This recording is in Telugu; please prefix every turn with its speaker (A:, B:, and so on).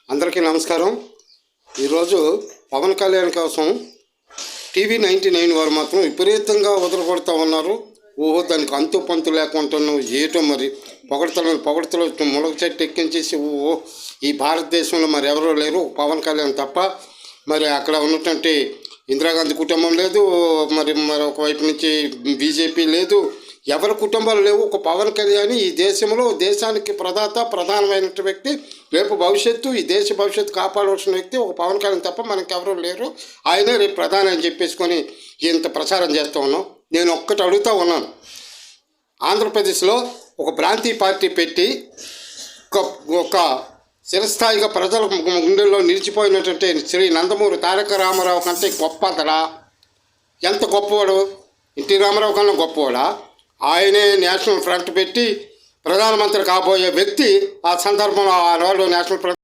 A: అందరికీ నమస్కారం. ఈరోజు పవన్ కళ్యాణ్ కోసం టీవీ 99 వారు మాత్రం విపరీతంగా వదలగొడుతూ ఉన్నారు. ఓహో, దానికి అంతు పంతు లేకుంటున్నావు ఏటో మరి పొగడతలు ములగ చెట్టు ఎక్కించేసి ఓహో ఈ భారతదేశంలో మరి ఎవరూ లేరు పవన్ కళ్యాణ్ తప్ప. మరి అక్కడ ఉన్నటువంటి ఇందిరాగాంధీ కుటుంబం లేదు, మరి ఒకవైపు నుంచి బీజేపీ లేదు, ఎవరి కుటుంబాలు లేవు. ఒక పవన్ కళ్యాణ్ ఈ దేశంలో దేశానికి ప్రధానమైన వ్యక్తి, రేపు భవిష్యత్తు ఈ దేశ భవిష్యత్తు కాపాడవలసిన వ్యక్తి ఒక పవన్ కళ్యాణ్ తప్ప మనకెవరూ లేరు. ఆయనే రేపు ప్రధాని అని చెప్పేసుకొని ఇంత ప్రచారం చేస్తూ ఉన్నాం. నేను ఒక్కటి అడుగుతూ ఉన్నాను, ఆంధ్రప్రదేశ్లో ఒక ప్రాంతీయ పార్టీ పెట్టి ఒక చిరస్థాయిగా ప్రజల గుండెల్లో నిలిచిపోయినటువంటి శ్రీ నందమూరి తారక రామారావు కంటే గొప్పదడా? ఎంత గొప్పవాడు? ఎన్టీ రామారావు కన్నా గొప్పవాడా? ఆయనే నేషనల్ ఫ్రంట్ పెట్టి ప్రధానమంత్రి కాబోయే వ్యక్తి. ఆ సందర్భంలో ఆ రోజు నేషనల్ ఫ్రంట్